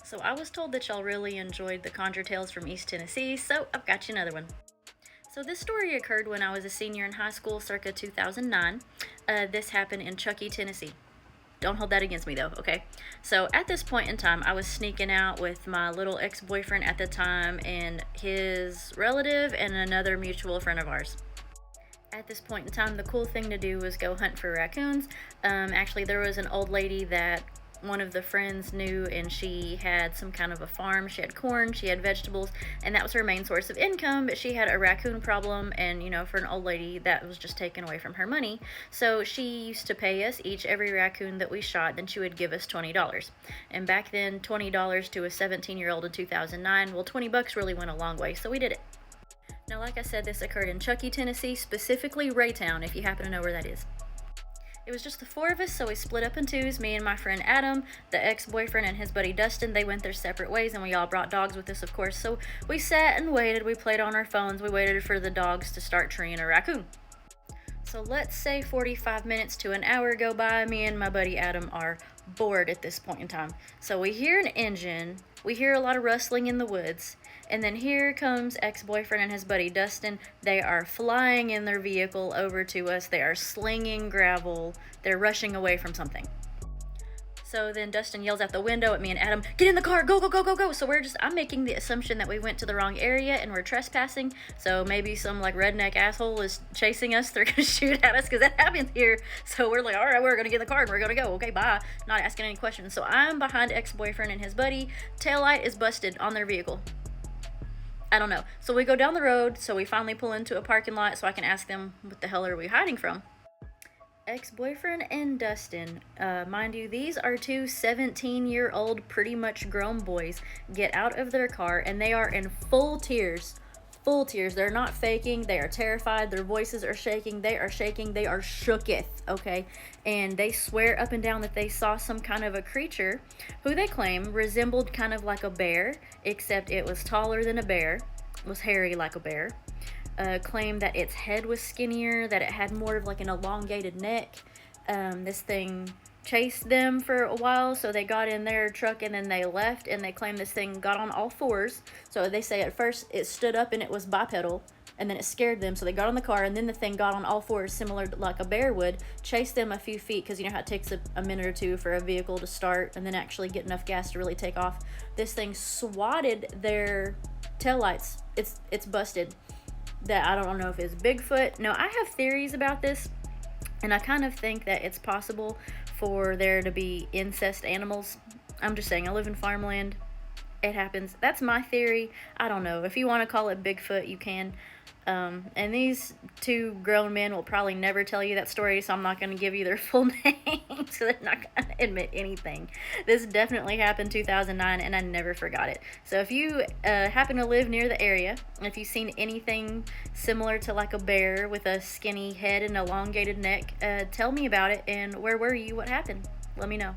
So I was told that y'all really enjoyed the Conjure Tales from East Tennessee, so I've got you another one. So this story occurred when I was a senior in high school, circa 2009. This happened in Chuckey, Tennessee. Don't hold that against me though, okay? So at this point in time, I was sneaking out with my little ex-boyfriend at the time and his relative and another mutual friend of ours. At this point in time, the cool thing to do was go hunt for raccoons. Actually, there was an old lady that one of the friends knew, and she had some kind of a farm. She had corn, she had vegetables, and that was her main source of income. But she had a raccoon problem, and for an old lady, that was just taken away from her money. So she used to pay us each every raccoon that we shot, then she would give us $20. And back then, $20 to a 17-year-old in 2009, well, $20 really went a long way, so we did it. Now, like I said, this occurred in Chuckey, Tennessee, specifically Raytown, if you happen to know where that is. It was just the four of us, so we split up in twos. Me and my friend Adam, the ex-boyfriend, and his buddy Dustin, they went their separate ways, and we all brought dogs with us, of course. So we sat and waited. We played on our phones. We waited for the dogs to start treeing a raccoon. So let's say 45 minutes to an hour go by. Me and my buddy Adam are bored at this point in time. So we hear an engine. We hear a lot of rustling in the woods. And then here comes ex-boyfriend and his buddy Dustin. They are flying in their vehicle over to us. They are slinging gravel. They're rushing away from something. So then Dustin yells out the window at me and Adam, "Get in the car, go, go, go, go, go." So I'm making the assumption that we went to the wrong area and we're trespassing. So maybe some redneck asshole is chasing us. They're gonna shoot at us because that happens here. So we're like, all right, we're gonna get in the car and we're gonna go. Okay, bye. Not asking any questions. So I'm behind ex-boyfriend and his buddy. Taillight is busted on their vehicle. I don't know. So we go down the road. So we finally pull into a parking lot so I can ask them, what the hell are we hiding from? Ex-boyfriend and Dustin, mind you, these are two 17-year-old pretty much grown boys, get out of their car and they are in full tears. They're not faking. They are terrified. Their voices are shaking. They are shaking. They are shooketh, okay? And they swear up and down that they saw some kind of a creature who they claim resembled kind of like a bear, except it was taller than a bear, was hairy like a bear. Claimed that its head was skinnier, that it had more of an elongated neck. This thing chased them for a while, so they got in their truck and then they left, and they claim this thing got on all fours. So they say at first it stood up and it was bipedal, and then it scared them, so they got on the car, and then the thing got on all fours similar to like a bear would, chased them a few feet, because you know how it takes a minute or two for a vehicle to start and then actually get enough gas to really take off. This thing swatted their taillights. It's busted. That I don't know if it's Bigfoot. No, I have theories about this, and I kind of think that it's possible for there to be incest animals. I'm just saying, I live in farmland. It happens. That's my theory. I don't know. If you want to call it Bigfoot, you can. And these two grown men will probably never tell you that story, so I'm not going to give you their full name, so they're not going to admit anything. This definitely happened 2009, and I never forgot it. So if you happen to live near the area, and if you've seen anything similar to like a bear with a skinny head and elongated neck, tell me about it, and where were you? What happened? Let me know.